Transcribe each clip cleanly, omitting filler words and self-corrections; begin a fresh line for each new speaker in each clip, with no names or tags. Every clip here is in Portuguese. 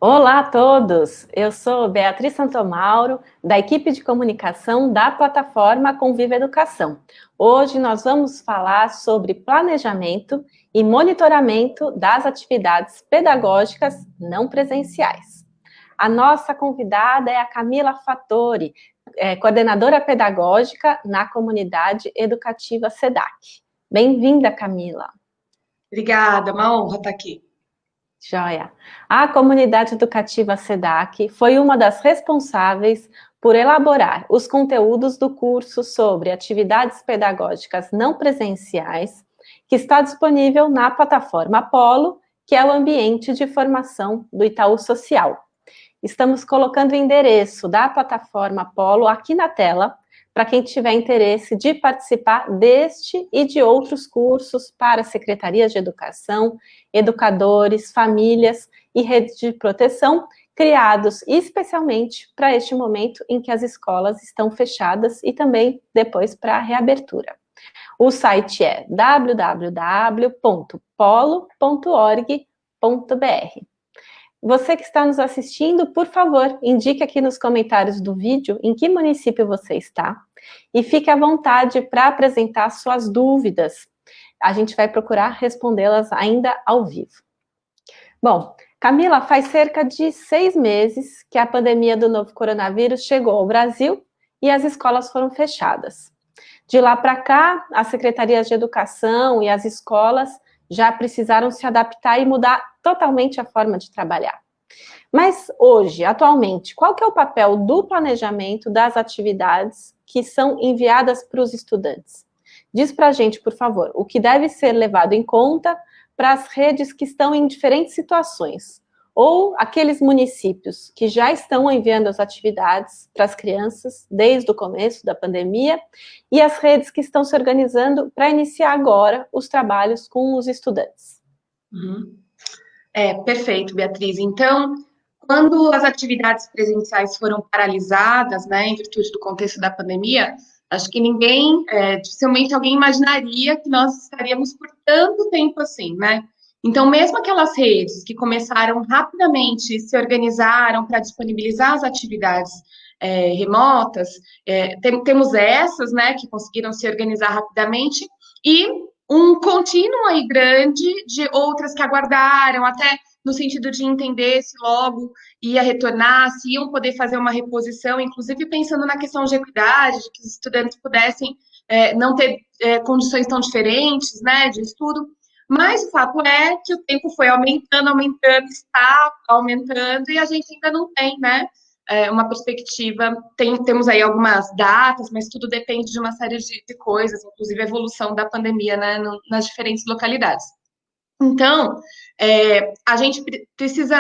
Olá a todos! Eu sou Beatriz Santomauro, da equipe de comunicação da plataforma Conviva Educação. Hoje nós vamos falar sobre planejamento e monitoramento das atividades pedagógicas não presenciais. A nossa convidada é a Camila Fattori, coordenadora pedagógica na comunidade educativa SEDAC. Bem-vinda, Camila.
Obrigada, uma honra estar aqui.
Joia. A comunidade educativa SEDAC foi uma das responsáveis por elaborar os conteúdos do curso sobre atividades pedagógicas não presenciais, que está disponível na plataforma Polo, que é o ambiente de formação do Itaú Social. Estamos colocando o endereço da plataforma Polo aqui na tela, para quem tiver interesse de participar deste e de outros cursos para secretarias de educação, educadores, famílias e redes de proteção, criados especialmente para este momento em que as escolas estão fechadas e também depois para a reabertura. O site é www.polo.org.br. Você que está nos assistindo, por favor, indique aqui nos comentários do vídeo em que município você está e fique à vontade para apresentar suas dúvidas. A gente vai procurar respondê-las ainda ao vivo. Bom, Camila, faz cerca de 6 meses que a pandemia do novo coronavírus chegou ao Brasil e as escolas foram fechadas. De lá para cá, as secretarias de educação e as escolas já precisaram se adaptar e mudar totalmente a forma de trabalhar. Mas hoje, atualmente, qual que é o papel do planejamento das atividades que são enviadas para os estudantes? Diz para a gente, por favor, o que deve ser levado em conta para as redes que estão em diferentes situações, ou aqueles municípios que já estão enviando as atividades para as crianças desde o começo da pandemia, e as redes que estão se organizando para iniciar agora os trabalhos com os estudantes.
Perfeito, Beatriz. Então, quando as atividades presenciais foram paralisadas, né, em virtude do contexto da pandemia, acho que dificilmente alguém imaginaria que nós estaríamos por tanto tempo assim, né? Então, mesmo aquelas redes que começaram rapidamente, se organizaram para disponibilizar as atividades remotas, temos essas, né, que conseguiram se organizar rapidamente, e um contínuo aí grande de outras que aguardaram, até no sentido de entender se logo ia retornar, se iam poder fazer uma reposição, inclusive pensando na questão de equidade, de que os estudantes pudessem não ter condições tão diferentes, né, de estudo. Mas o fato é que o tempo foi aumentando, está aumentando, e a gente ainda não tem, né, uma perspectiva. Temos aí algumas datas, mas tudo depende de uma série de coisas, inclusive a evolução da pandemia, né, nas diferentes localidades. Então, a gente precisa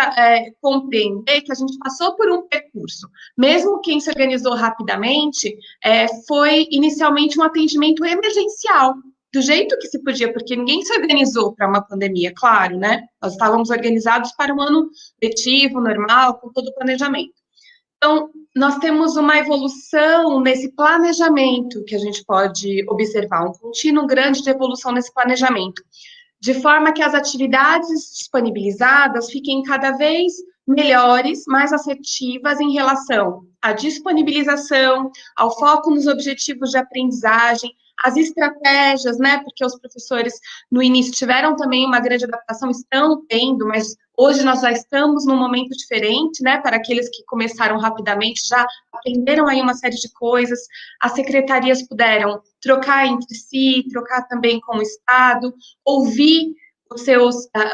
compreender que a gente passou por um percurso. Mesmo quem se organizou rapidamente, foi inicialmente um atendimento emergencial, do jeito que se podia, porque ninguém se organizou para uma pandemia, claro, né? Nós estávamos organizados para um ano letivo, normal, com todo o planejamento. Então, nós temos uma evolução nesse planejamento que a gente pode observar, um contínuo grande de evolução nesse planejamento, de forma que as atividades disponibilizadas fiquem cada vez melhores, mais assertivas em relação à disponibilização, ao foco nos objetivos de aprendizagem, as estratégias, né? Porque os professores no início tiveram também uma grande adaptação, estão tendo, mas hoje nós já estamos num momento diferente, né? Para aqueles que começaram rapidamente, já aprenderam aí uma série de coisas, as secretarias puderam trocar entre si, trocar também com o Estado, ouvir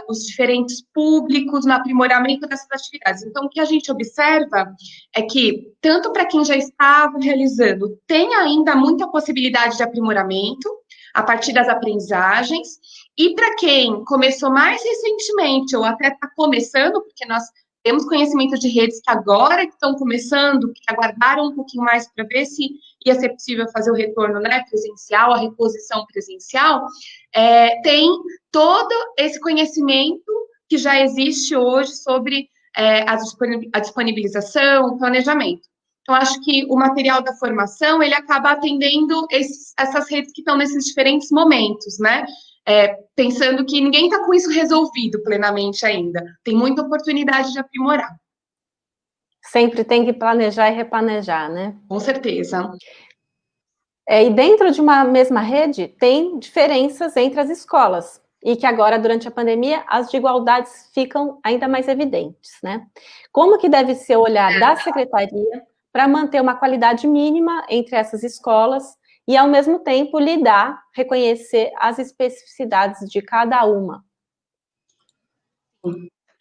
os diferentes públicos no aprimoramento dessas atividades. Então, o que a gente observa é que, tanto para quem já estava realizando, tem ainda muita possibilidade de aprimoramento a partir das aprendizagens, e para quem começou mais recentemente, ou até está começando, porque nós temos conhecimento de redes que agora estão começando, que aguardaram um pouquinho mais para ver se ia ser possível fazer o retorno, né, presencial, a reposição presencial, tem todo esse conhecimento que já existe hoje sobre a disponibilização, o planejamento. Então, acho que o material da formação, ele acaba atendendo essas redes que estão nesses diferentes momentos, né? pensando que ninguém está com isso resolvido plenamente ainda. Tem muita oportunidade de aprimorar.
Sempre tem que planejar e replanejar, né?
Com certeza.
E dentro de uma mesma rede, tem diferenças entre as escolas, e que agora, durante a pandemia, as desigualdades ficam ainda mais evidentes, né? Como que deve ser o olhar da secretaria para manter uma qualidade mínima entre essas escolas e, ao mesmo tempo, reconhecer as especificidades de cada uma?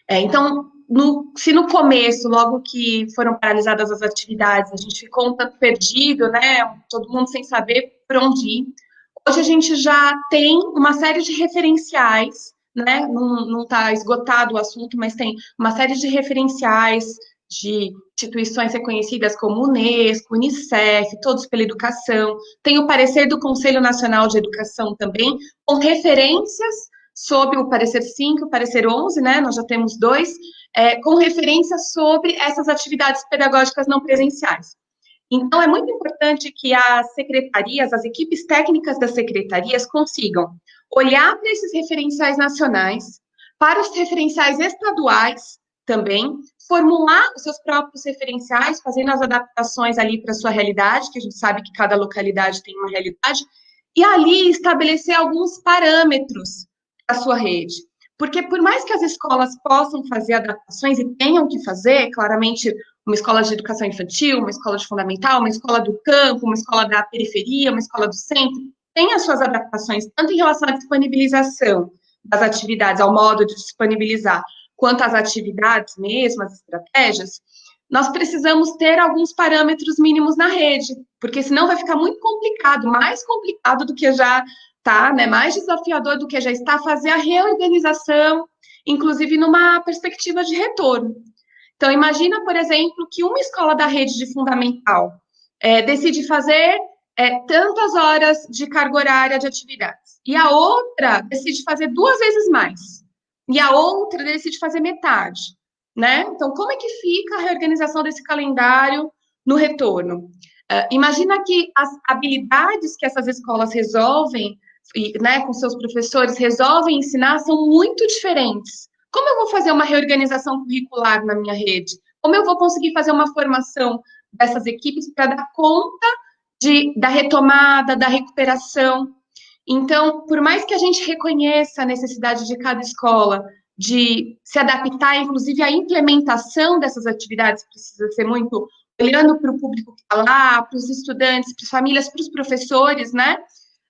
Então, se no começo, logo que foram paralisadas as atividades, a gente ficou um tanto perdido, né? Todo mundo sem saber por onde ir. Hoje a gente já tem uma série de referenciais, né? Não está esgotado o assunto, mas tem uma série de referenciais de instituições reconhecidas como Unesco, Unicef, Todos pela Educação. Tem o parecer do Conselho Nacional de Educação também, com referências sobre o parecer 5 e o parecer 11, né? Nós já temos dois, com referências sobre essas atividades pedagógicas não presenciais. Então, é muito importante que as secretarias, as equipes técnicas das secretarias consigam olhar para esses referenciais nacionais, para os referenciais estaduais também, formular os seus próprios referenciais, fazendo as adaptações ali para a sua realidade, que a gente sabe que cada localidade tem uma realidade, e ali estabelecer alguns parâmetros para a sua rede. Porque por mais que as escolas possam fazer adaptações e tenham que fazer, claramente uma escola de educação infantil, uma escola de fundamental, uma escola do campo, uma escola da periferia, uma escola do centro, tem as suas adaptações, tanto em relação à disponibilização das atividades, ao modo de disponibilizar, quanto às atividades mesmo, as estratégias, nós precisamos ter alguns parâmetros mínimos na rede, porque senão vai ficar muito complicado, mais complicado do que já está, né, mais desafiador do que já está, fazer a reorganização, inclusive numa perspectiva de retorno. Então, imagina, por exemplo, que uma escola da rede de fundamental decide fazer tantas horas de carga horária de atividades, e a outra decide fazer 2 vezes mais, e a outra decide fazer metade, né? Então, como é que fica a reorganização desse calendário no retorno? Imagina que as habilidades que essas escolas resolvem, né, com seus professores, resolvem ensinar, são muito diferentes. Como eu vou fazer uma reorganização curricular na minha rede? Como eu vou conseguir fazer uma formação dessas equipes para dar conta da retomada, da recuperação? Então, por mais que a gente reconheça a necessidade de cada escola de se adaptar, inclusive a implementação dessas atividades precisa ser muito olhando para o público que está lá, para os estudantes, para as famílias, para os professores, né?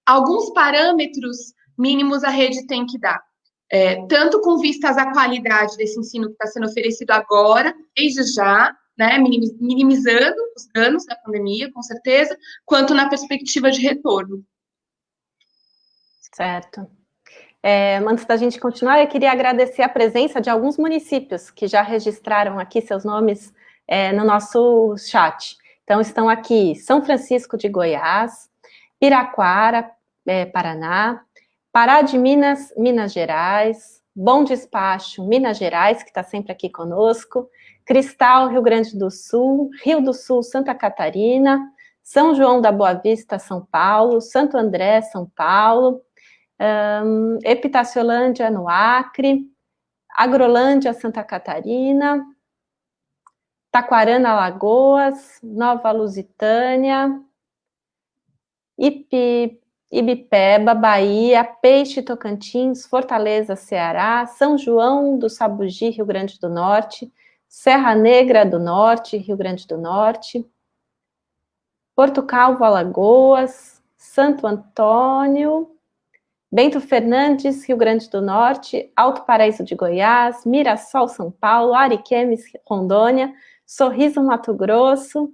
Alguns parâmetros mínimos a rede tem que dar. Tanto com vistas à qualidade desse ensino que está sendo oferecido agora, desde já, né, minimizando os danos da pandemia, com certeza, quanto na perspectiva de retorno.
Certo. Antes da gente continuar, eu queria agradecer a presença de alguns municípios que já registraram aqui seus nomes no nosso chat. Então, estão aqui São Francisco de Goiás, Piraquara, Paraná, Pará de Minas, Minas Gerais, Bom Despacho, Minas Gerais, que está sempre aqui conosco, Cristal, Rio Grande do Sul, Rio do Sul, Santa Catarina, São João da Boa Vista, São Paulo, Santo André, São Paulo, Epitaciolândia, no Acre, Agrolândia, Santa Catarina, Taquarana, Alagoas, Nova Lusitânia, Ibipeba, Bahia, Peixe, Tocantins, Fortaleza, Ceará, São João do Sabugi, Rio Grande do Norte, Serra Negra do Norte, Rio Grande do Norte, Porto Calvo, Alagoas, Santo Antônio, Bento Fernandes, Rio Grande do Norte, Alto Paraíso de Goiás, Mirassol, São Paulo, Ariquemes, Rondônia, Sorriso, Mato Grosso,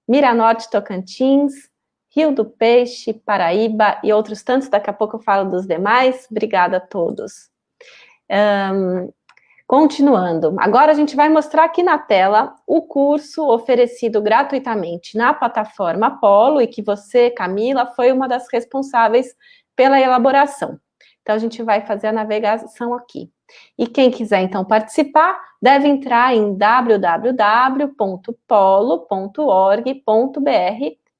Miranorte, Tocantins, Rio do Peixe, Paraíba e outros tantos, daqui a pouco eu falo dos demais. Obrigada a todos. Continuando, agora a gente vai mostrar aqui na tela o curso oferecido gratuitamente na plataforma Apollo e que você, Camila, foi uma das responsáveis pela elaboração. Então, a gente vai fazer a navegação aqui. E quem quiser, então, participar, deve entrar em www.polo.org.br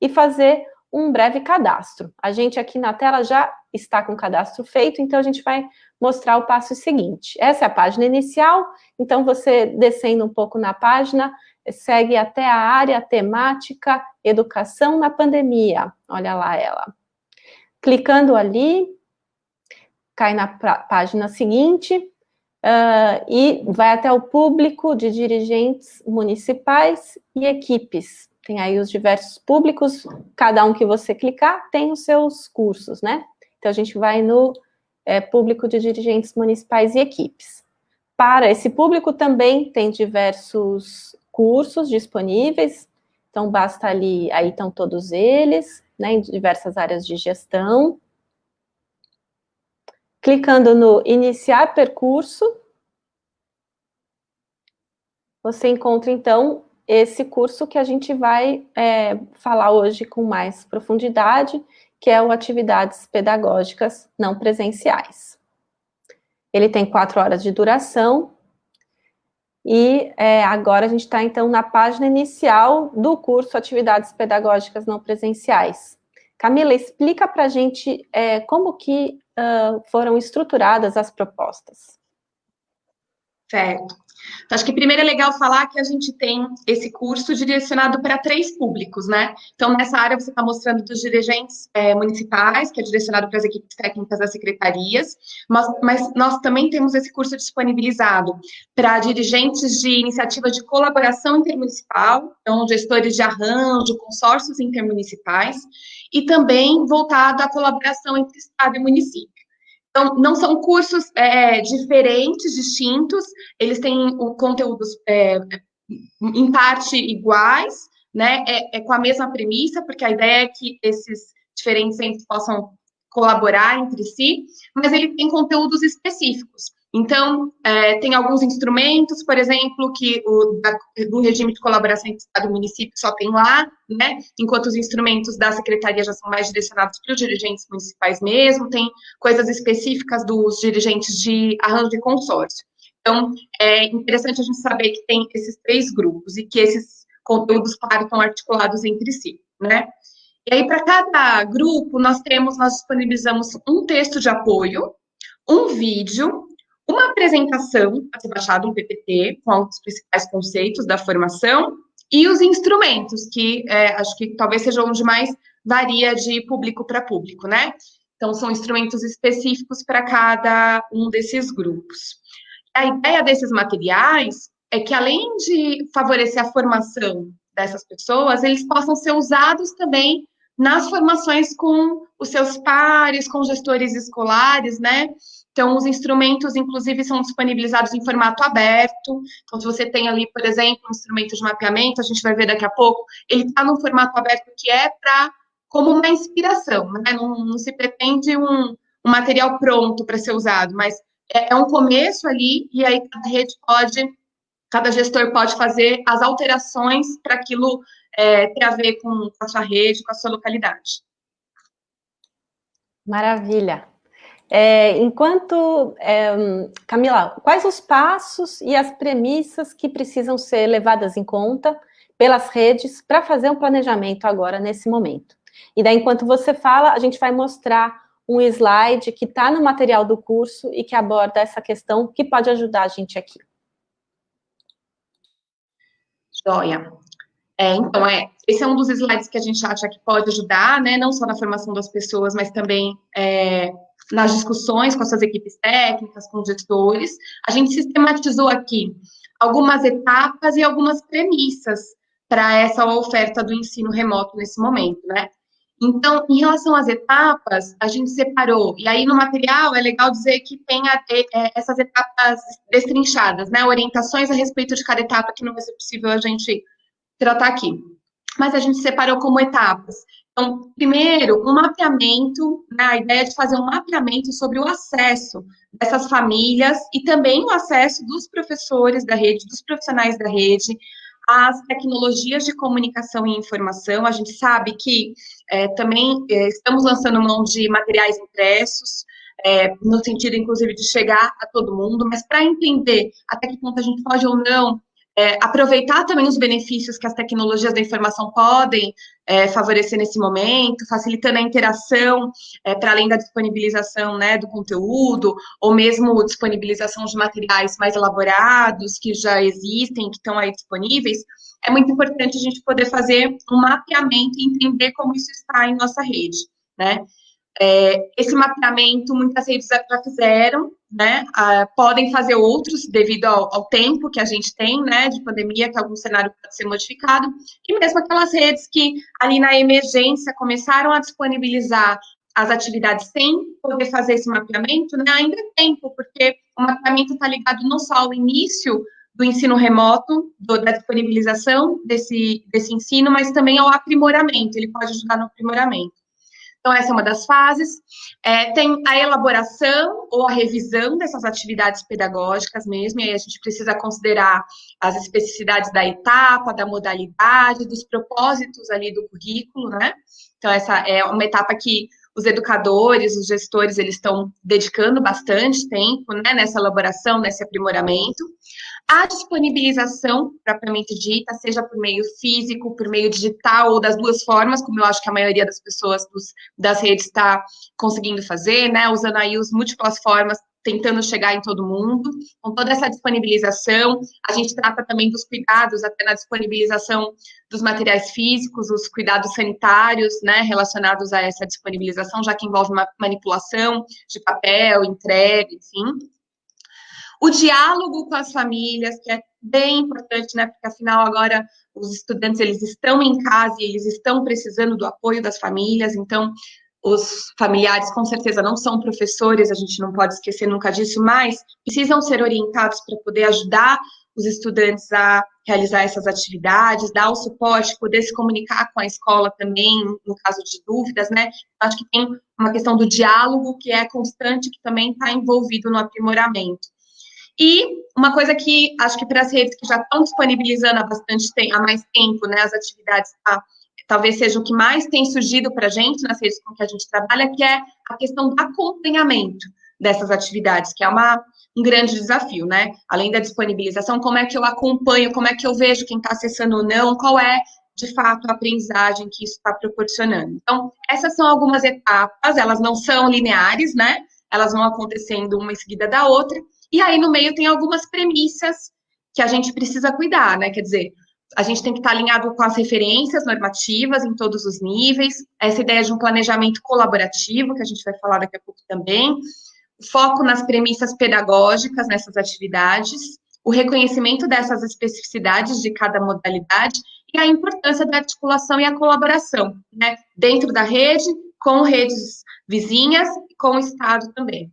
e fazer um breve cadastro. A gente aqui na tela já está com o cadastro feito, então a gente vai mostrar o passo seguinte. Essa é a página inicial, então você descendo um pouco na página, segue até a área temática Educação na Pandemia. Olha lá ela. Clicando ali, cai na página seguinte, e vai até o público de dirigentes municipais e equipes. Tem aí os diversos públicos, cada um que você clicar tem os seus cursos, né? Então, a gente vai no público de dirigentes municipais e equipes. Para esse público também tem diversos cursos disponíveis, então basta ali, aí estão todos eles, né, em diversas áreas de gestão. Clicando no iniciar percurso, você encontra, então, esse curso que a gente vai falar hoje com mais profundidade, que é o Atividades Pedagógicas Não Presenciais. Ele tem 4 horas de duração, e agora a gente está, então, na página inicial do curso Atividades Pedagógicas Não Presenciais. Camila, explica para a gente como que foram estruturadas as propostas.
Certo. Então, acho que primeiro é legal falar que a gente tem esse curso direcionado para 3 públicos, né? Então, nessa área você está mostrando dos dirigentes municipais, que é direcionado para as equipes técnicas das secretarias, mas nós também temos esse curso disponibilizado para dirigentes de iniciativas de colaboração intermunicipal, então gestores de arranjo, consórcios intermunicipais, e também voltado à colaboração entre Estado e município. Então, não são cursos diferentes, distintos, eles têm conteúdos em parte iguais, né? Com a mesma premissa, porque a ideia é que esses diferentes centros possam colaborar entre si, mas ele tem conteúdos específicos. Então, tem alguns instrumentos, por exemplo, que do regime de colaboração entre Estado e município só tem lá, né? Enquanto os instrumentos da secretaria já são mais direcionados para os dirigentes municipais mesmo, tem coisas específicas dos dirigentes de arranjo de consórcio. Então, é interessante a gente saber que tem esses 3 grupos e que esses conteúdos, claro, estão articulados entre si, né? E aí, para cada grupo, nós disponibilizamos um texto de apoio, um vídeo, uma apresentação a ser baixado, um PPT, com os principais conceitos da formação, e os instrumentos, que acho que talvez seja onde mais varia de público para público, né? Então, são instrumentos específicos para cada um desses grupos. A ideia desses materiais é que, além de favorecer a formação dessas pessoas, eles possam ser usados também nas formações com os seus pares, com gestores escolares, né? Então, os instrumentos, inclusive, são disponibilizados em formato aberto. Então, se você tem ali, por exemplo, um instrumento de mapeamento, a gente vai ver daqui a pouco, ele está no formato aberto que é como uma inspiração, né? Não se pretende um material pronto para ser usado, mas é um começo ali, e aí cada gestor pode fazer as alterações para aquilo ter a ver com a sua rede, com a sua localidade.
Maravilha. Camila, quais os passos e as premissas que precisam ser levadas em conta pelas redes para fazer um planejamento agora, nesse momento? E daí, enquanto você fala, a gente vai mostrar um slide que está no material do curso e que aborda essa questão que pode ajudar a gente aqui.
Joia. Então, esse é um dos slides que a gente acha que pode ajudar, né, não só na formação das pessoas, mas também nas discussões com as suas equipes técnicas, com os gestores. A gente sistematizou aqui algumas etapas e algumas premissas para essa oferta do ensino remoto nesse momento, né? Então, em relação às etapas, a gente separou, e aí no material é legal dizer que tem essas etapas destrinchadas, né, orientações a respeito de cada etapa, que não vai ser possível a gente tratar aqui. Mas a gente separou como etapas. Então, primeiro, um mapeamento, né, a ideia de fazer um mapeamento sobre o acesso dessas famílias e também o acesso dos professores da rede, dos profissionais da rede, às tecnologias de comunicação e informação. A gente sabe que também estamos lançando mão de materiais impressos, no sentido, inclusive, de chegar a todo mundo, mas para entender até que ponto a gente pode ou não aproveitar também os benefícios que as tecnologias da informação podem favorecer nesse momento, facilitando a interação, para além da disponibilização, né, do conteúdo, ou mesmo disponibilização de materiais mais elaborados, que já existem, que estão aí disponíveis. É muito importante a gente poder fazer um mapeamento e entender como isso está em nossa rede, né? Esse mapeamento muitas redes já fizeram, né? Podem fazer outros devido ao tempo que a gente tem, né? De pandemia, que algum cenário pode ser modificado, e mesmo aquelas redes que ali na emergência começaram a disponibilizar as atividades sem poder fazer esse mapeamento, né? Ainda é tempo, porque o mapeamento está ligado não só ao início do ensino remoto, da disponibilização desse ensino, mas também ao aprimoramento, ele pode ajudar no aprimoramento. Então, essa é uma das fases. Tem a elaboração ou a revisão dessas atividades pedagógicas mesmo, e aí a gente precisa considerar as especificidades da etapa, da modalidade, dos propósitos ali do currículo, né? Então, essa é uma etapa que os educadores, os gestores, eles estão dedicando bastante tempo, né, nessa elaboração, nesse aprimoramento. A disponibilização, propriamente dita, seja por meio físico, por meio digital, ou das duas formas, como eu acho que a maioria das pessoas das redes está conseguindo fazer, né, usando aí as múltiplas formas, tentando chegar em todo mundo. Com toda essa disponibilização, a gente trata também dos cuidados, até na disponibilização dos materiais físicos, os cuidados sanitários, né, relacionados a essa disponibilização, já que envolve uma manipulação de papel, entrega, enfim. O diálogo com as famílias, que é bem importante, né? Porque, afinal, agora os estudantes, eles estão em casa e eles estão precisando do apoio das famílias, então, os familiares, com certeza, não são professores, a gente não pode esquecer nunca disso, mas precisam ser orientados para poder ajudar os estudantes a realizar essas atividades, dar o suporte, poder se comunicar com a escola também, no caso de dúvidas, né? Acho que tem uma questão do diálogo que é constante, que também está envolvido no aprimoramento. E uma coisa que acho que para as redes que já estão disponibilizando há mais tempo, né, as atividades, talvez seja o que mais tem surgido para a gente nas redes com que a gente trabalha, que é a questão do acompanhamento dessas atividades, que é um grande desafio, né? Além da disponibilização, como é que eu acompanho, como é que eu vejo quem está acessando ou não, qual é, de fato, a aprendizagem que isso está proporcionando. Então, essas são algumas etapas, elas não são lineares, né? Elas vão acontecendo uma em seguida da outra, e aí no meio tem algumas premissas que a gente precisa cuidar, né? Quer dizer, a gente tem que estar alinhado com as referências normativas em todos os níveis, essa ideia de um planejamento colaborativo, que a gente vai falar daqui a pouco também, foco nas premissas pedagógicas nessas atividades, o reconhecimento dessas especificidades de cada modalidade e a importância da articulação e a colaboração, né? Dentro da rede, com redes vizinhas e com o Estado também.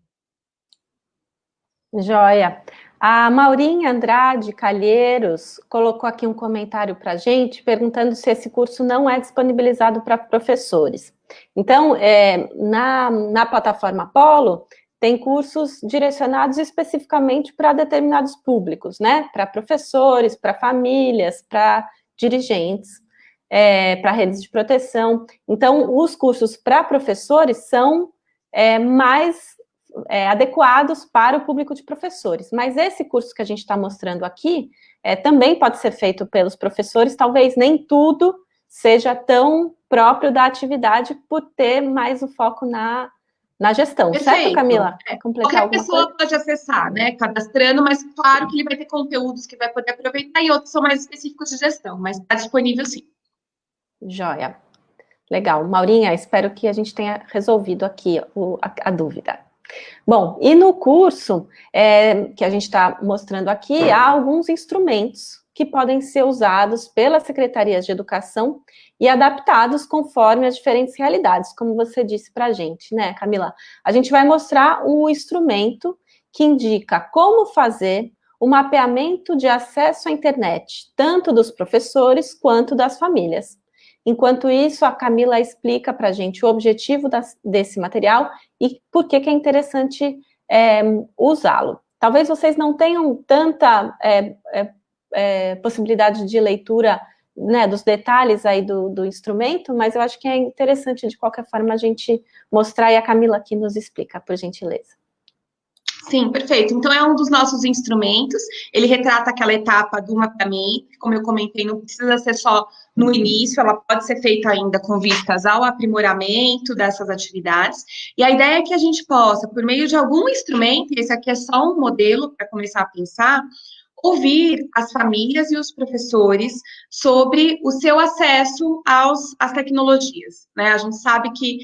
Joia. A Maurinha Andrade Calheiros colocou aqui um comentário para a gente, perguntando se esse curso não é disponibilizado para professores. Então, na plataforma Polo, tem cursos direcionados especificamente para determinados públicos, né? Para professores, para famílias, para dirigentes, para redes de proteção. Então, os cursos para professores são mais adequados para o público de professores. Mas esse curso que a gente está mostrando aqui também pode ser feito pelos professores, talvez nem tudo seja tão próprio da atividade por ter mais o foco na gestão.
Perfeito.
Certo, Camila?
Qualquer pessoa pode acessar, né, cadastrando, mas claro que ele vai ter conteúdos que vai poder aproveitar e outros são mais específicos de gestão, mas está disponível sim.
Joia. Legal. Maurinha, espero que a gente tenha resolvido aqui a dúvida. Bom, e no curso que a gente está mostrando aqui, há alguns instrumentos que podem ser usados pelas secretarias de educação e adaptados conforme as diferentes realidades, como você disse para a gente, né, Camila? A gente vai mostrar o instrumento que indica como fazer o mapeamento de acesso à internet, tanto dos professores quanto das famílias. Enquanto isso, a Camila explica para a gente o objetivo desse material e por que é interessante usá-lo. Talvez vocês não tenham tanta possibilidade de leitura, né, dos detalhes aí do instrumento, mas eu acho que é interessante, de qualquer forma, a gente mostrar, e a Camila aqui nos explica, por gentileza.
Sim, perfeito. Então, é um dos nossos instrumentos. Ele retrata aquela etapa do mapeamento, que, como eu comentei, não precisa ser só no início, ela pode ser feita ainda com vistas ao aprimoramento dessas atividades. E a ideia é que a gente possa, por meio de algum instrumento, esse aqui é só um modelo para começar a pensar, ouvir as famílias e os professores sobre o seu acesso às tecnologias, né? A gente sabe que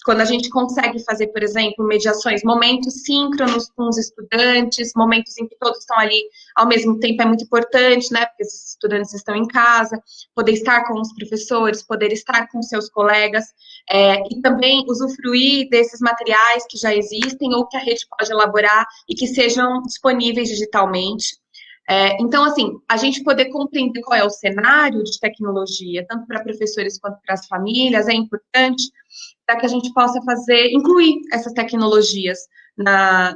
quando a gente consegue fazer, por exemplo, mediações, momentos síncronos com os estudantes, momentos em que todos estão ali ao mesmo tempo é muito importante, né? Porque esses estudantes estão em casa, poder estar com os professores, poder estar com seus colegas, e também usufruir desses materiais que já existem ou que a rede pode elaborar e que sejam disponíveis digitalmente. Então, assim, a gente poder compreender qual é o cenário de tecnologia, tanto para professores quanto para as famílias, é importante para que a gente possa incluir essas tecnologias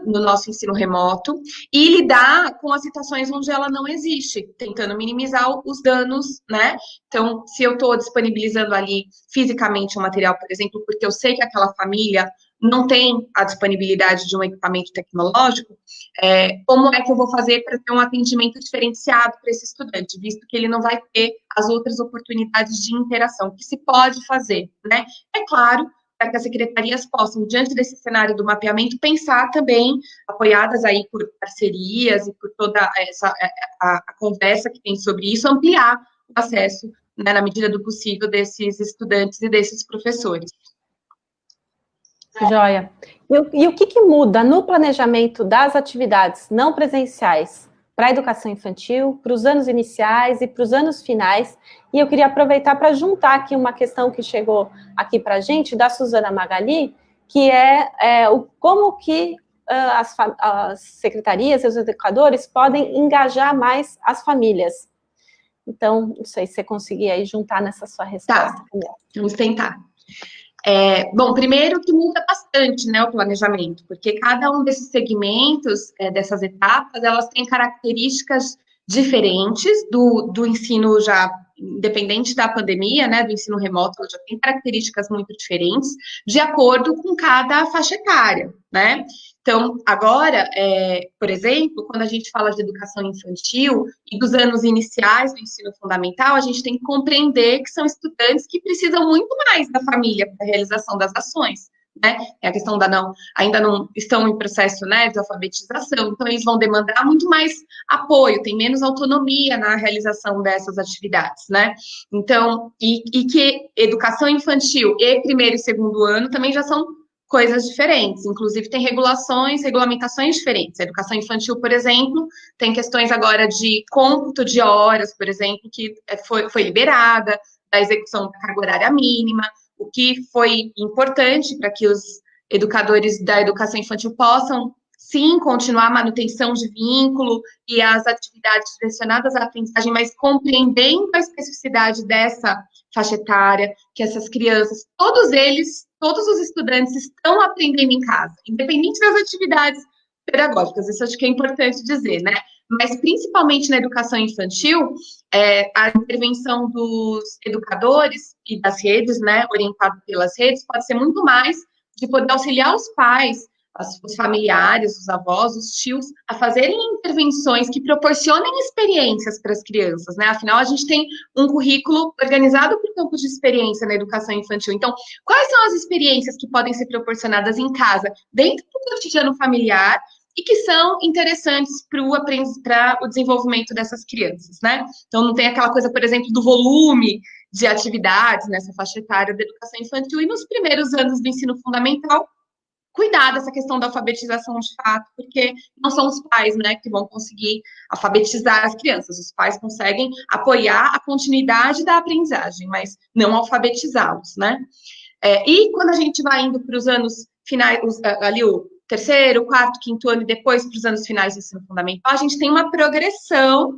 no nosso ensino remoto e lidar com as situações onde ela não existe, tentando minimizar os danos, né? Então, se eu estou disponibilizando ali fisicamente um material, por exemplo, porque eu sei que aquela família não tem a disponibilidade de um equipamento tecnológico, como é que eu vou fazer para ter um atendimento diferenciado para esse estudante, visto que ele não vai ter as outras oportunidades de interação que se pode fazer, né? É claro, para que as secretarias possam, diante desse cenário do mapeamento, pensar também, apoiadas aí por parcerias e por toda a conversa que tem sobre isso, ampliar o acesso, né, na medida do possível, desses estudantes e desses professores.
Joia. E o que muda no planejamento das atividades não presenciais para a educação infantil, para os anos iniciais e para os anos finais? E eu queria aproveitar para juntar aqui uma questão que chegou aqui para a gente, da Suzana Magali, que como que as secretarias e os educadores podem engajar mais as famílias. Então, não sei se você conseguir aí juntar nessa sua resposta.
Tá, vamos tentar. Bom, primeiro que muda bastante, né, o planejamento, porque cada um desses segmentos, dessas etapas, elas têm características diferentes do ensino já, independente da pandemia, né, do ensino remoto, já tem características muito diferentes, de acordo com cada faixa etária, né? Então, agora, por exemplo, quando a gente fala de educação infantil e dos anos iniciais do ensino fundamental, a gente tem que compreender que são estudantes que precisam muito mais da família para a realização das ações, né? É a questão ainda não estão em processo, né, de alfabetização, então eles vão demandar muito mais apoio, tem menos autonomia na realização dessas atividades, né? Então, e que educação infantil e primeiro e segundo ano também já são coisas diferentes, inclusive tem regulamentações diferentes. A educação infantil, por exemplo, tem questões agora de cômputo de horas, por exemplo, que foi liberada, da execução da carga horária mínima, o que foi importante para que os educadores da educação infantil possam, sim, continuar a manutenção de vínculo e as atividades direcionadas à aprendizagem, mas compreendendo a especificidade dessa faixa etária, que essas crianças, todos os estudantes estão aprendendo em casa, independente das atividades pedagógicas, isso acho que é importante dizer, né? Mas principalmente na educação infantil, a intervenção dos educadores e das redes, né, orientado pelas redes, pode ser muito mais de poder auxiliar os pais, os familiares, os avós, os tios, a fazerem intervenções que proporcionem experiências para as crianças, né? Afinal, a gente tem um currículo organizado por campos de experiência na educação infantil. Então, quais são as experiências que podem ser proporcionadas em casa, dentro do cotidiano familiar, e que são interessantes para o desenvolvimento dessas crianças, né? Então, não tem aquela coisa, por exemplo, do volume de atividades nessa faixa etária da educação infantil, e nos primeiros anos do ensino fundamental, cuidar dessa questão da alfabetização de fato, porque não são os pais, né, que vão conseguir alfabetizar as crianças, os pais conseguem apoiar a continuidade da aprendizagem, mas não alfabetizá-los, né? E quando a gente vai indo para os anos finais, ali o terceiro, quarto, quinto ano e depois para os anos finais do ensino fundamental, a gente tem uma progressão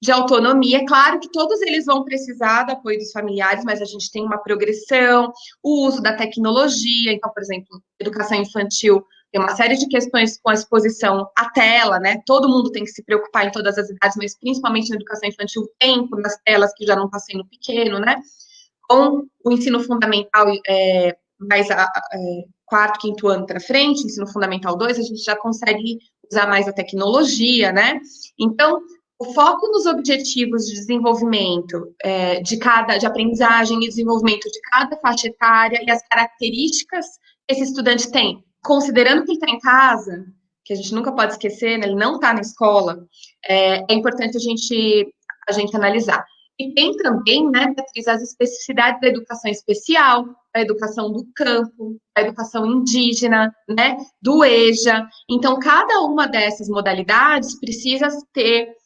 de autonomia. É claro que todos eles vão precisar do apoio dos familiares, mas a gente tem uma progressão, o uso da tecnologia. Então, por exemplo, educação infantil tem uma série de questões com a exposição à tela, né? Todo mundo tem que se preocupar em todas as idades, mas principalmente na educação infantil, o tempo nas telas que já não está sendo pequeno, né? Com o ensino fundamental quarto, quinto ano para frente, ensino fundamental 2, a gente já consegue usar mais a tecnologia, né? Então, o foco nos objetivos de desenvolvimento de aprendizagem e desenvolvimento de cada faixa etária e as características que esse estudante tem, considerando que ele está em casa, que a gente nunca pode esquecer, né, ele não está na escola, é importante a gente analisar. E tem também, né, Beatriz, as especificidades da educação especial, da educação do campo, da educação indígena, né, do EJA. Então, cada uma dessas modalidades precisa ter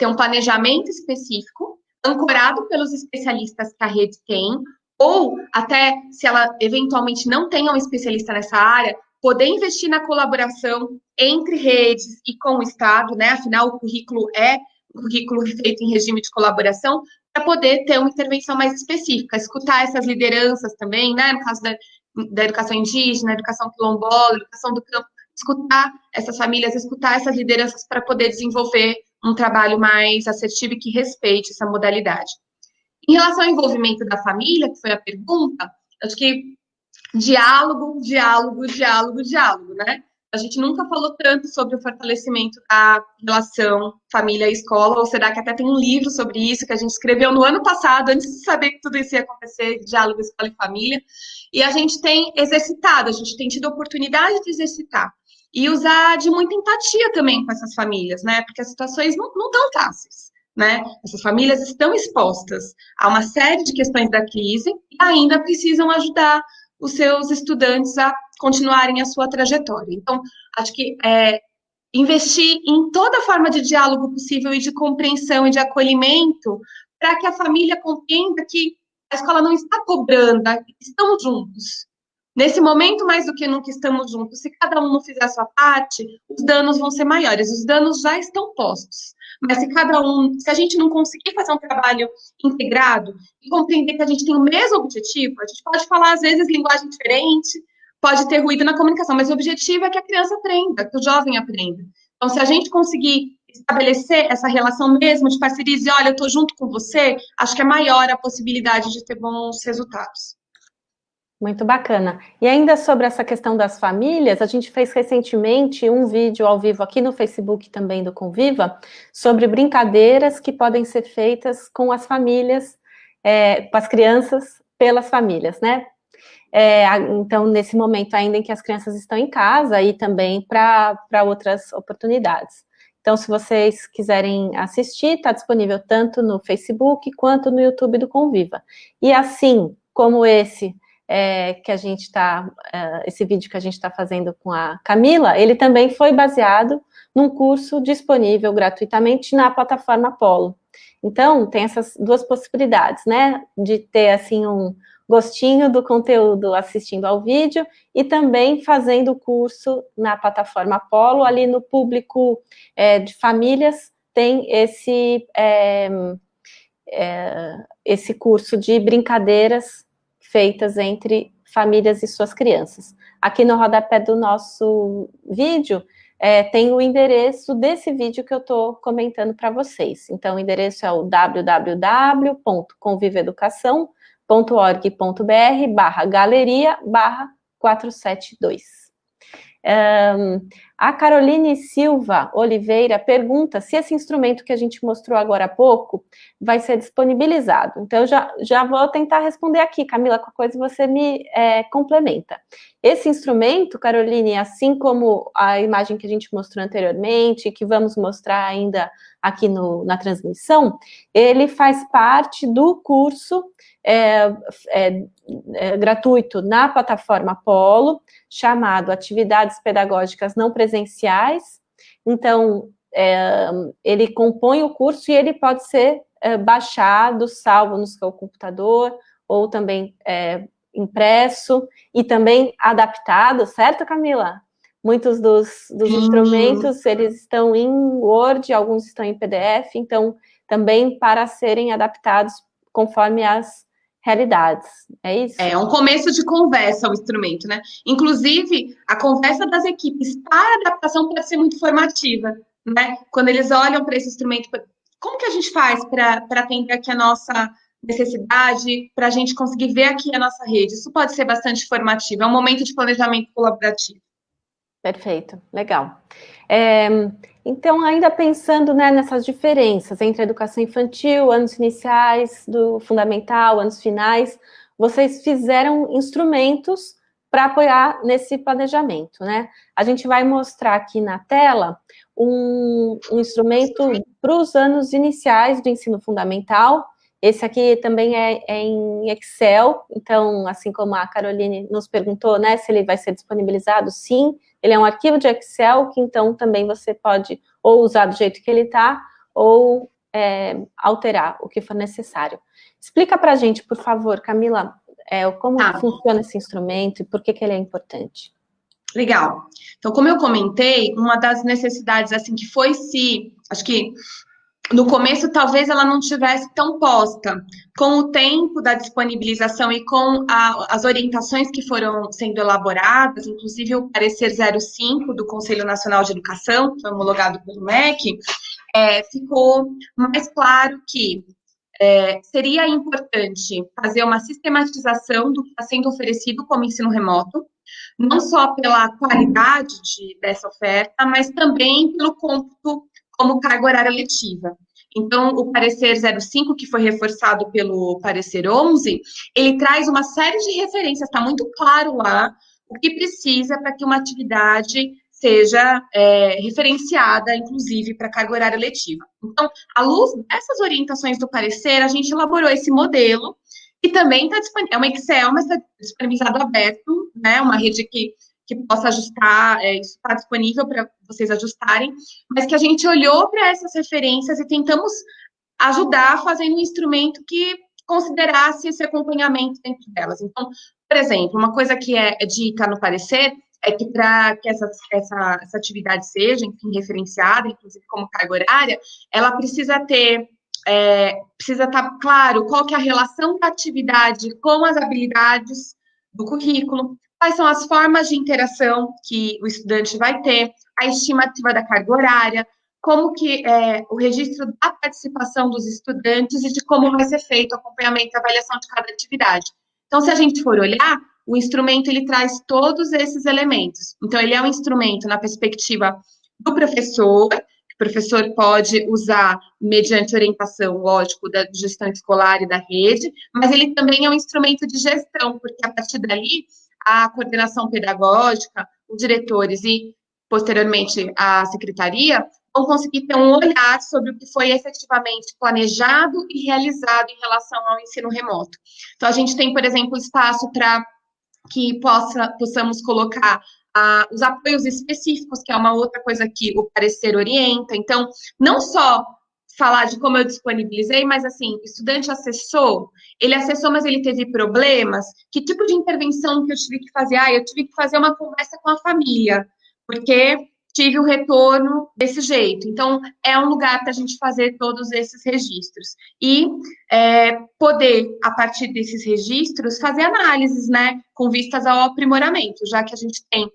um planejamento específico, ancorado pelos especialistas que a rede tem, ou até, se ela eventualmente não tenha um especialista nessa área, poder investir na colaboração entre redes e com o Estado, né? Afinal, o currículo é um currículo feito em regime de colaboração, para poder ter uma intervenção mais específica, escutar essas lideranças também, né? No caso da educação indígena, educação quilombola, educação do campo, escutar essas famílias, escutar essas lideranças para poder desenvolver um trabalho mais assertivo e que respeite essa modalidade. Em relação ao envolvimento da família, que foi a pergunta, acho que diálogo, né? A gente nunca falou tanto sobre o fortalecimento da relação família e escola, ou será que até tem um livro sobre isso que a gente escreveu no ano passado, antes de saber que tudo isso ia acontecer, diálogo, escola e família, e a gente tem exercitado, a gente tem tido a oportunidade de exercitar, e usar de muita empatia também com essas famílias, né? Porque as situações não estão fáceis, né? Essas famílias estão expostas a uma série de questões da crise e ainda precisam ajudar os seus estudantes a continuarem a sua trajetória. Então, acho que investir em toda forma de diálogo possível e de compreensão e de acolhimento para que a família compreenda que a escola não está cobrando, estamos juntos. Nesse momento, mais do que nunca, estamos juntos. Se cada um não fizer a sua parte, os danos vão ser maiores. Os danos já estão postos. Mas se a gente não conseguir fazer um trabalho integrado e compreender que a gente tem o mesmo objetivo, a gente pode falar, às vezes, linguagem diferente, pode ter ruído na comunicação, mas o objetivo é que a criança aprenda, que o jovem aprenda. Então, se a gente conseguir estabelecer essa relação mesmo de parceria e dizer, olha, eu estou junto com você, acho que é maior a possibilidade de ter bons resultados.
Muito bacana. E ainda sobre essa questão das famílias, a gente fez recentemente um vídeo ao vivo aqui no Facebook também do Conviva, sobre brincadeiras que podem ser feitas com as famílias, com as crianças, pelas famílias, né? Então, nesse momento ainda em que as crianças estão em casa e também para outras oportunidades. Então, se vocês quiserem assistir, está disponível tanto no Facebook quanto no YouTube do Conviva. E assim como esse vídeo que a gente está fazendo com a Camila, ele também foi baseado num curso disponível gratuitamente na plataforma Polo. Então, tem essas duas possibilidades, né, de ter, assim, um gostinho do conteúdo assistindo ao vídeo e também fazendo o curso na plataforma Polo, ali no público de famílias, tem esse curso de brincadeiras feitas entre famílias e suas crianças. Aqui no rodapé do nosso vídeo, tem o endereço desse vídeo que eu estou comentando para vocês. Então, o endereço é o www.conviveeducação.org.br/galeria/472. A Caroline Silva Oliveira pergunta se esse instrumento que a gente mostrou agora há pouco vai ser disponibilizado. Então, eu já vou tentar responder aqui, Camila, qualquer coisa você me complementa. Esse instrumento, Caroline, assim como a imagem que a gente mostrou anteriormente, que vamos mostrar ainda aqui na transmissão, ele faz parte do curso gratuito na plataforma Polo, chamado Atividades Pedagógicas Não Presenciais. Então, ele compõe o curso e ele pode ser baixado, salvo no seu computador, ou também impresso e também adaptado, certo, Camila? Muitos dos instrumentos, eles estão em Word, alguns estão em PDF, então, também para serem adaptados conforme as realidades, é isso?
É um começo de conversa o instrumento, né? Inclusive, a conversa das equipes para a adaptação pode ser muito formativa, né? Quando eles olham para esse instrumento, como que a gente faz para atender aqui a nossa necessidade, para a gente conseguir ver aqui a nossa rede. Isso pode ser bastante formativo, é um momento de planejamento colaborativo.
Perfeito, legal. Então, ainda pensando, né, nessas diferenças entre a educação infantil, anos iniciais, do fundamental, anos finais, vocês fizeram instrumentos para apoiar nesse planejamento, né? A gente vai mostrar aqui na tela um instrumento para os anos iniciais do ensino fundamental. Esse aqui também é em Excel, então, assim como a Caroline nos perguntou, né, se ele vai ser disponibilizado, sim. Ele é um arquivo de Excel que, então, também você pode ou usar do jeito que ele está, ou alterar o que for necessário. Explica para a gente, por favor, Camila, como funciona esse instrumento e por que ele é importante.
Legal. Então, como eu comentei, uma das necessidades, assim, que foi acho que no começo talvez ela não tivesse tão posta. Com o tempo da disponibilização e com as orientações que foram sendo elaboradas, inclusive o parecer 05 do Conselho Nacional de Educação, que foi homologado pelo MEC, ficou mais claro que seria importante fazer uma sistematização do que está sendo oferecido como ensino remoto, não só pela qualidade dessa oferta, mas também pelo cômputo como carga horária letiva. Então, o parecer 05, que foi reforçado pelo parecer 11, ele traz uma série de referências, está muito claro lá o que precisa para que uma atividade seja referenciada, inclusive, para carga horária letiva. Então, à luz dessas orientações do parecer, a gente elaborou esse modelo, que também está disponível, é uma Excel, mas está disponibilizado aberto, né, uma rede que possa ajustar, isso está disponível para vocês ajustarem, mas que a gente olhou para essas referências e tentamos ajudar fazendo um instrumento que considerasse esse acompanhamento dentro delas. Então, por exemplo, uma coisa que é dita no parecer é que para que essa atividade seja, enfim, referenciada, inclusive como carga horária, ela precisa ter precisa estar claro qual que é a relação da atividade com as habilidades do currículo, quais são as formas de interação que o estudante vai ter, a estimativa da carga horária, como que o registro da participação dos estudantes e de como vai ser feito o acompanhamento e avaliação de cada atividade. Então, se a gente for olhar, o instrumento, ele traz todos esses elementos. Então, ele é um instrumento na perspectiva do professor. O professor pode usar mediante orientação, lógico, da gestão escolar e da rede, mas ele também é um instrumento de gestão, porque a partir dali, a coordenação pedagógica, os diretores e, posteriormente, a secretaria, vão conseguir ter um olhar sobre o que foi efetivamente planejado e realizado em relação ao ensino remoto. Então, a gente tem, por exemplo, espaço para que possamos colocar os apoios específicos, que é uma outra coisa que o parecer orienta. Então, não só falar de como eu disponibilizei, mas assim, o estudante acessou, mas ele teve problemas, que tipo de intervenção que eu tive que fazer? Eu tive que fazer uma conversa com a família, porque tive o retorno desse jeito. Então, é um lugar para a gente fazer todos esses registros. E poder, a partir desses registros, fazer análises, né, com vistas ao aprimoramento, já que a gente tem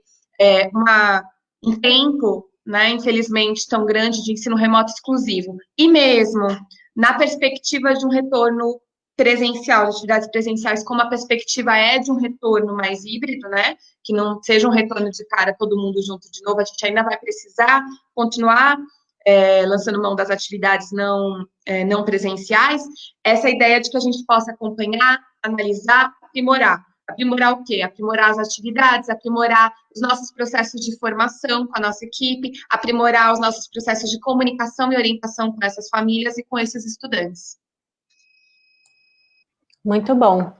um tempo, né, infelizmente, tão grande de ensino remoto exclusivo. E mesmo na perspectiva de um retorno presencial, de atividades presenciais, como a perspectiva é de um retorno mais híbrido, né, que não seja um retorno de cara, todo mundo junto de novo, a gente ainda vai precisar continuar lançando mão das atividades não presenciais, essa ideia de que a gente possa acompanhar, analisar, aprimorar. Aprimorar o quê? Aprimorar as atividades, aprimorar os nossos processos de formação com a nossa equipe, aprimorar os nossos processos de comunicação e orientação com essas famílias e com esses estudantes.
Muito bom.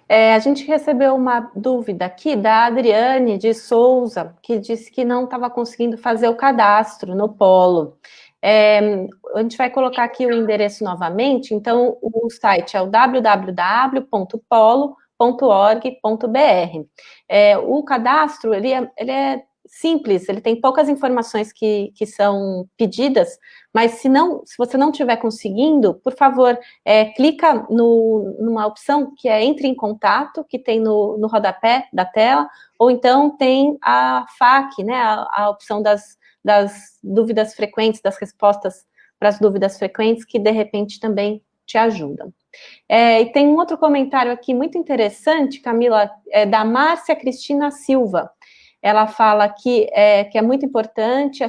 A gente recebeu uma dúvida aqui da Adriane de Souza, que disse que não estava conseguindo fazer o cadastro no Polo. A gente vai colocar aqui o endereço novamente, então o site é o www.polo.org.br. O cadastro, ele é simples, ele tem poucas informações que são pedidas, mas se você não estiver conseguindo, por favor, clica numa opção que é Entre em Contato, que tem no rodapé da tela, ou então tem a FAQ, né, a opção das dúvidas frequentes, das respostas para as dúvidas frequentes, que de repente também te ajudam. E tem um outro comentário aqui muito interessante, Camila, da Márcia Cristina Silva. Ela fala que é muito importante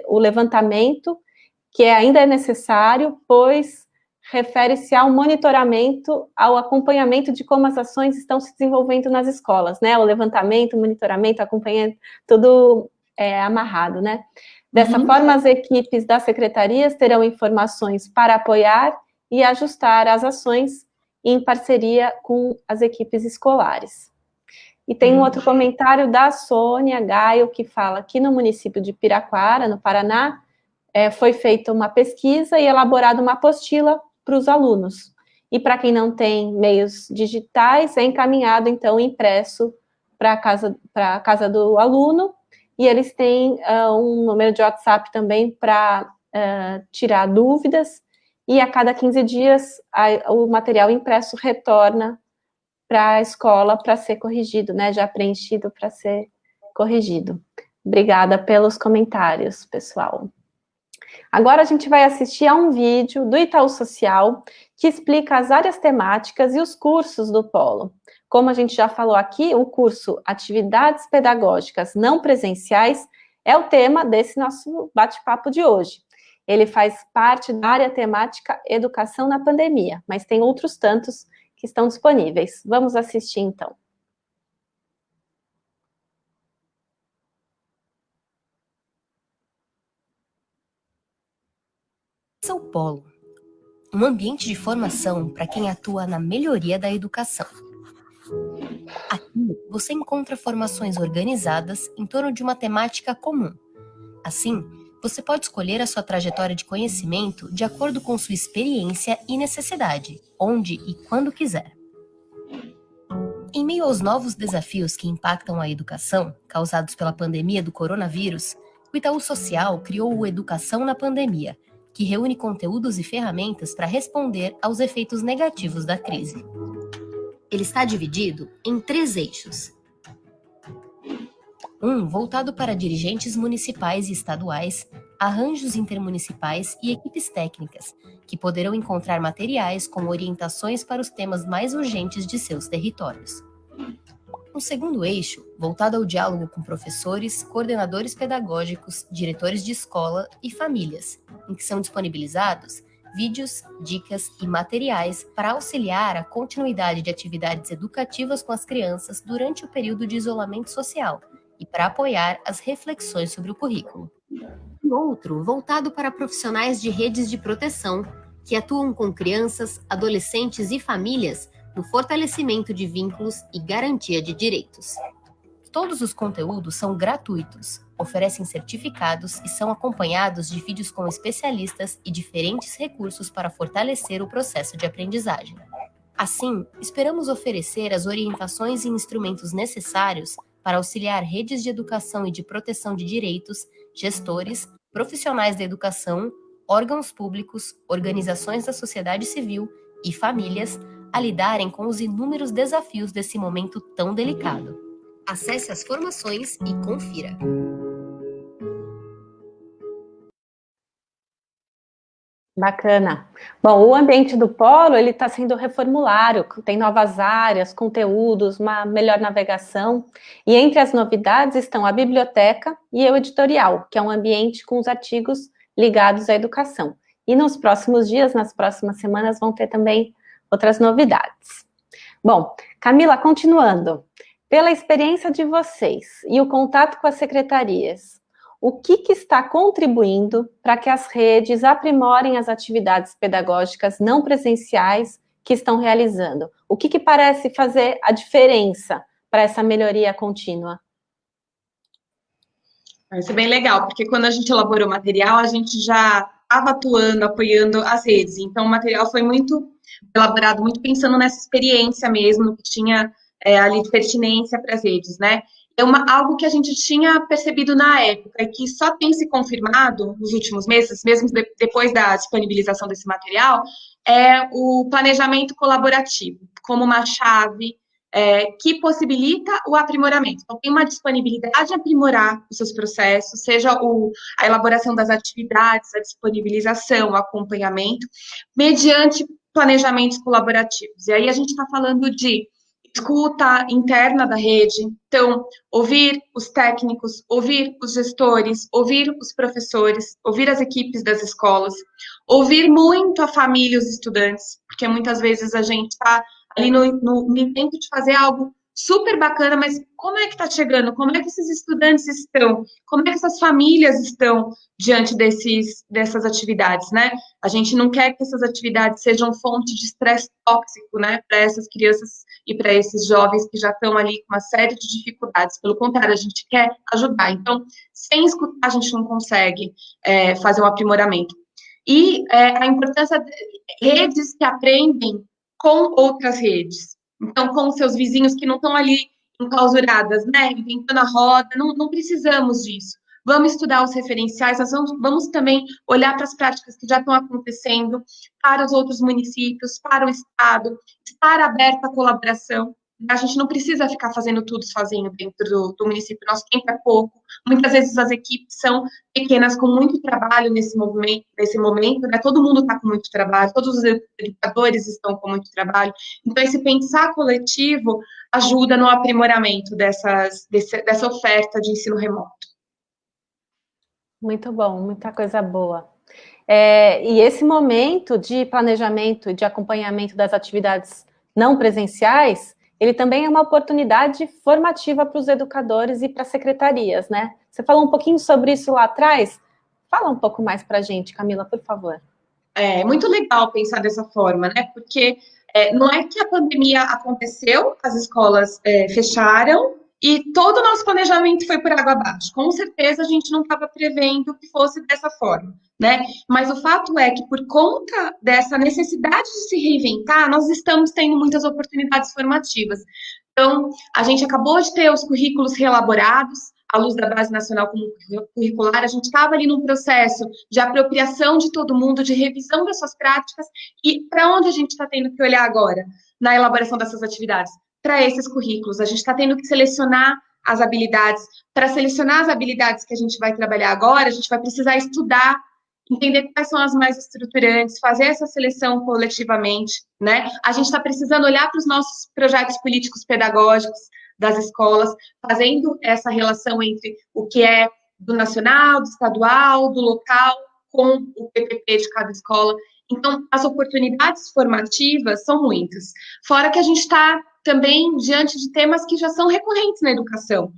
o levantamento, que ainda é necessário, pois refere-se ao monitoramento, ao acompanhamento de como as ações estão se desenvolvendo nas escolas, né? O levantamento, o monitoramento, acompanhamento, tudo amarrado, né? Dessa forma, as equipes das secretarias terão informações para apoiar e ajustar as ações em parceria com as equipes escolares. E tem um outro comentário da Sônia Gaio, que fala que no município de Piraquara, no Paraná, foi feita uma pesquisa e elaborada uma apostila para os alunos. E para quem não tem meios digitais, é encaminhado, então, impresso para a casa do aluno, e eles têm um número de WhatsApp também para tirar dúvidas, e a cada 15 dias o material impresso retorna para a escola para ser corrigido, né? Já preenchido para ser corrigido. Obrigada pelos comentários, pessoal. Agora a gente vai assistir a um vídeo do Itaú Social que explica as áreas temáticas e os cursos do Polo. Como a gente já falou aqui, o curso Atividades Pedagógicas Não Presenciais é o tema desse nosso bate-papo de hoje. Ele faz parte da área temática Educação na Pandemia, mas tem outros tantos que estão disponíveis. Vamos assistir, então.
São Paulo, um ambiente de formação para quem atua na melhoria da educação. Aqui você encontra formações organizadas em torno de uma temática comum. Assim, você pode escolher a sua trajetória de conhecimento de acordo com sua experiência e necessidade, onde e quando quiser. Em meio aos novos desafios que impactam a educação, causados pela pandemia do coronavírus, o Itaú Social criou o Educação na Pandemia, que reúne conteúdos e ferramentas para responder aos efeitos negativos da crise. Ele está dividido em 3 eixos. Um voltado para dirigentes municipais e estaduais, arranjos intermunicipais e equipes técnicas, que poderão encontrar materiais com orientações para os temas mais urgentes de seus territórios. Um segundo eixo, voltado ao diálogo com professores, coordenadores pedagógicos, diretores de escola e famílias, em que são disponibilizados vídeos, dicas e materiais para auxiliar a continuidade de atividades educativas com as crianças durante o período de isolamento social e para apoiar as reflexões sobre o currículo. E outro, voltado para profissionais de redes de proteção, que atuam com crianças, adolescentes e famílias no fortalecimento de vínculos e garantia de direitos. Todos os conteúdos são gratuitos, oferecem certificados e são acompanhados de vídeos com especialistas e diferentes recursos para fortalecer o processo de aprendizagem. Assim, esperamos oferecer as orientações e instrumentos necessários para auxiliar redes de educação e de proteção de direitos, gestores, profissionais da educação, órgãos públicos, organizações da sociedade civil e famílias a lidarem com os inúmeros desafios desse momento tão delicado. Acesse as formações e confira.
Bacana. Bom, o ambiente do Polo, ele está sendo reformulado, tem novas áreas, conteúdos, uma melhor navegação, e entre as novidades estão a biblioteca e o editorial, que é um ambiente com os artigos ligados à educação. E nos próximos dias, nas próximas semanas, vão ter também outras novidades. Bom, Camila, continuando. Pela experiência de vocês e o contato com as secretarias, o que está contribuindo para que as redes aprimorem as atividades pedagógicas não presenciais que estão realizando? O que parece fazer a diferença para essa melhoria contínua?
Isso é bem legal, porque quando a gente elaborou o material, a gente já estava atuando, apoiando as redes. Então, o material foi muito elaborado, muito pensando nessa experiência mesmo, no que tinha ali de pertinência para as redes, né? É algo que a gente tinha percebido na época e que só tem se confirmado nos últimos meses, mesmo depois da disponibilização desse material, é o planejamento colaborativo, como uma chave que possibilita o aprimoramento. Então, tem uma disponibilidade de aprimorar os seus processos, seja a elaboração das atividades, a disponibilização, o acompanhamento, mediante planejamentos colaborativos. E aí a gente está falando de escuta interna da rede, então, ouvir os técnicos, ouvir os gestores, ouvir os professores, ouvir as equipes das escolas, ouvir muito a família e os estudantes, porque muitas vezes a gente está ali no intento de fazer algo super bacana, mas como é que está chegando? Como é que esses estudantes estão? Como é que essas famílias estão diante dessas atividades, né? A gente não quer que essas atividades sejam fonte de estresse tóxico, né, para essas crianças e para esses jovens que já estão ali com uma série de dificuldades. Pelo contrário, a gente quer ajudar. Então, sem escutar, a gente não consegue fazer um aprimoramento. E a importância de redes que aprendem com outras redes. Então, com seus vizinhos que não estão ali enclausuradas, né, inventando a roda, não precisamos disso. Vamos estudar os referenciais, nós vamos também olhar para as práticas que já estão acontecendo, para os outros municípios, para o Estado, estar aberto à colaboração. A gente não precisa ficar fazendo tudo sozinho dentro do município, nosso tempo é pouco. Muitas vezes as equipes são pequenas, com muito trabalho nesse momento, né? Todo mundo está com muito trabalho, todos os educadores estão com muito trabalho. Então, esse pensar coletivo ajuda no aprimoramento dessa oferta de ensino remoto.
Muito bom, muita coisa boa. E esse momento de planejamento e de acompanhamento das atividades não presenciais, ele também é uma oportunidade formativa para os educadores e para as secretarias, né? Você falou um pouquinho sobre isso lá atrás. Fala um pouco mais para a gente, Camila, por favor.
É muito legal pensar dessa forma, né? Porque não é que a pandemia aconteceu, as escolas fecharam e todo o nosso planejamento foi por água abaixo. Com certeza a gente não estava prevendo que fosse dessa forma, né? Mas o fato é que por conta dessa necessidade de se reinventar, nós estamos tendo muitas oportunidades formativas. Então, a gente acabou de ter os currículos reelaborados, à luz da Base Nacional Curricular, a gente estava ali num processo de apropriação de todo mundo, de revisão das suas práticas, e para onde a gente está tendo que olhar agora na elaboração dessas atividades? Para esses currículos, a gente está tendo que selecionar as habilidades. Para selecionar as habilidades que a gente vai trabalhar agora, a gente vai precisar estudar, entender quais são as mais estruturantes, fazer essa seleção coletivamente, né? A gente está precisando olhar para os nossos projetos políticos pedagógicos das escolas, fazendo essa relação entre o que é do nacional, do estadual, do local, com o PPP de cada escola. Então, as oportunidades formativas são muitas. Fora que a gente está também diante de temas que já são recorrentes na educação.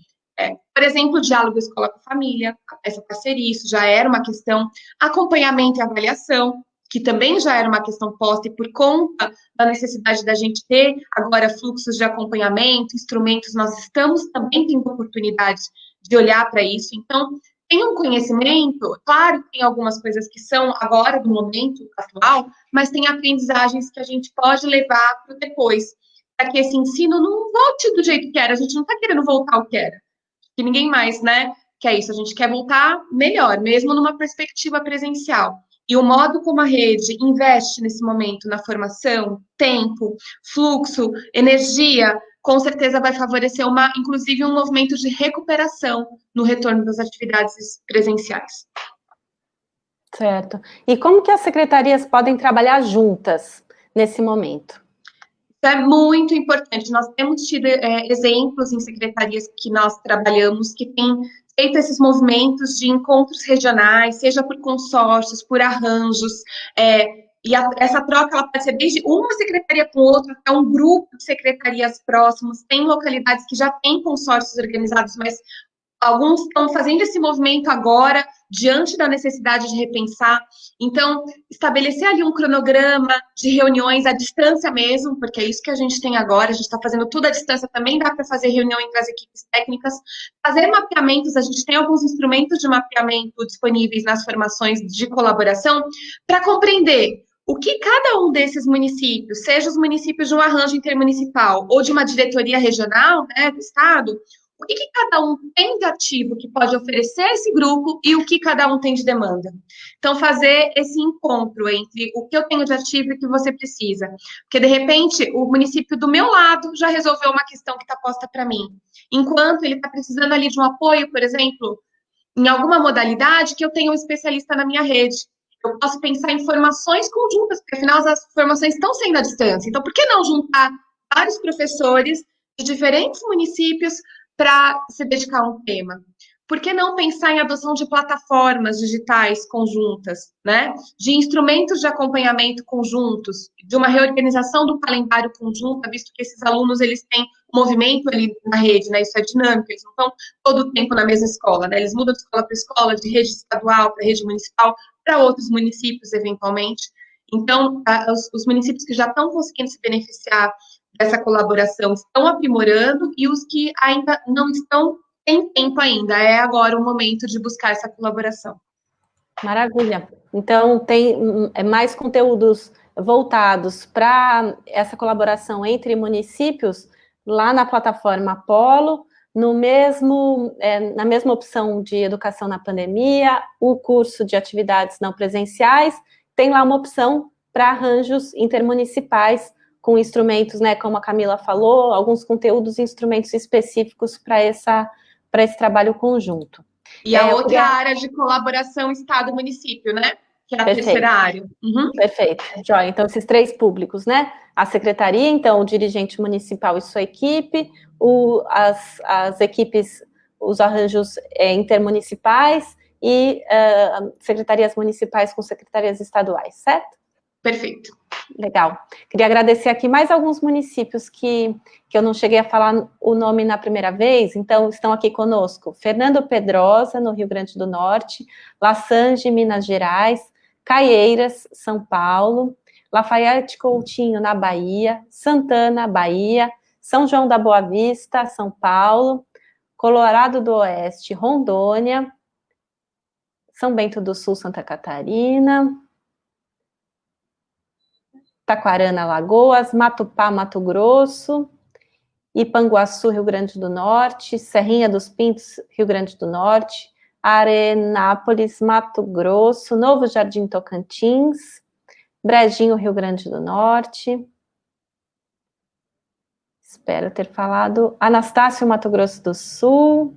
Por exemplo, o diálogo escola com família, essa parceria, isso já era uma questão, acompanhamento e avaliação, que também já era uma questão posta, e por conta da necessidade da gente ter agora fluxos de acompanhamento, instrumentos, nós estamos também tendo oportunidade de olhar para isso. Então, tem um conhecimento, claro que tem algumas coisas que são agora, do momento atual, mas tem aprendizagens que a gente pode levar para depois, para que esse ensino não volte do jeito que era. A gente não está querendo voltar ao que era, que ninguém mais, né, quer isso. A gente quer voltar melhor, mesmo numa perspectiva presencial. E o modo como a rede investe nesse momento na formação, tempo, fluxo, energia, com certeza vai favorecer inclusive um movimento de recuperação no retorno das atividades presenciais.
Certo. E como que as secretarias podem trabalhar juntas nesse momento?
Isso é muito importante. Nós temos tido exemplos em secretarias que nós trabalhamos que têm feito esses movimentos de encontros regionais, seja por consórcios, por arranjos, essa troca ela pode ser desde uma secretaria com outra até um grupo de secretarias próximos. Tem localidades que já têm consórcios organizados, mas alguns estão fazendo esse movimento agora, diante da necessidade de repensar. Então, estabelecer ali um cronograma de reuniões à distância mesmo, porque é isso que a gente tem agora, a gente está fazendo tudo à distância, também dá para fazer reunião entre as equipes técnicas, fazer mapeamentos, a gente tem alguns instrumentos de mapeamento disponíveis nas formações de colaboração, para compreender o que cada um desses municípios, seja os municípios de um arranjo intermunicipal ou de uma diretoria regional, né, do Estado, o que cada um tem de ativo que pode oferecer a esse grupo e o que cada um tem de demanda. Então, fazer esse encontro entre o que eu tenho de ativo e o que você precisa. Porque, de repente, o município do meu lado já resolveu uma questão que está posta para mim. Enquanto ele está precisando ali de um apoio, por exemplo, em alguma modalidade que eu tenho um especialista na minha rede. eu posso pensar em formações conjuntas, porque afinal as formações estão sendo à distância. Então, por que não juntar vários professores de diferentes municípios para se dedicar a um tema? Por que não pensar em adoção de plataformas digitais conjuntas, né? De instrumentos de acompanhamento conjuntos, de uma reorganização do calendário conjunta, visto que esses alunos eles têm movimento ali na rede, né? Isso é dinâmico, eles não estão todo o tempo na mesma escola, né? Eles mudam de escola para escola, de rede estadual para rede municipal, para outros municípios, eventualmente. Então, os municípios que já estão conseguindo se beneficiar dessa colaboração estão aprimorando, e os que ainda não estão, tem tempo ainda, é agora o momento de buscar essa colaboração.
Maravilha. Então, tem mais conteúdos voltados para essa colaboração entre municípios lá na plataforma Apolo, na mesma opção de educação na pandemia, o curso de atividades não presenciais, tem lá uma opção para arranjos intermunicipais com instrumentos, né, como a Camila falou, alguns conteúdos e instrumentos específicos para esse trabalho conjunto.
E a outra área de colaboração Estado-município, né? Que é a terceira área.
Uhum. Perfeito, Joia. Então, esses três públicos, né? A secretaria, então, o dirigente municipal e sua equipe, as equipes, os arranjos intermunicipais e secretarias municipais com secretarias estaduais, certo?
Perfeito.
Legal. Queria agradecer aqui mais alguns municípios que eu não cheguei a falar o nome na primeira vez, então estão aqui conosco. Fernando Pedrosa, no Rio Grande do Norte, Laçange, Minas Gerais, Caieiras, São Paulo, Lafayette Coutinho, na Bahia, Santana, Bahia, São João da Boa Vista, São Paulo, Colorado do Oeste, Rondônia, São Bento do Sul, Santa Catarina, Taquarana, Alagoas, Matupá, Mato Grosso, Ipanguaçu, Rio Grande do Norte, Serrinha dos Pintos, Rio Grande do Norte, Arenápolis, Mato Grosso, Novo Jardim, Tocantins, Brejinho, Rio Grande do Norte, espero ter falado, Anastácio, Mato Grosso do Sul,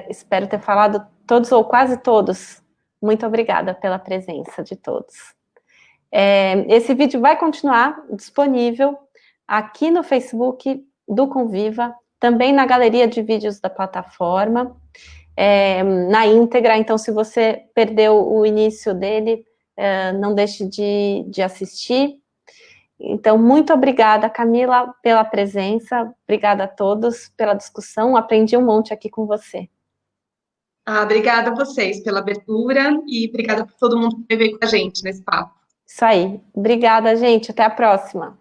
espero ter falado todos ou quase todos. Muito obrigada pela presença de todos. Esse vídeo vai continuar disponível aqui no Facebook do Conviva, também na galeria de vídeos da plataforma, na íntegra. Então, se você perdeu o início dele, não deixe de assistir. Então, muito obrigada, Camila, pela presença, obrigada a todos pela discussão, aprendi um monte aqui com você.
Obrigada a vocês pela abertura e obrigada por todo mundo que veio com a gente nesse papo.
Isso aí. Obrigada, gente. Até a próxima.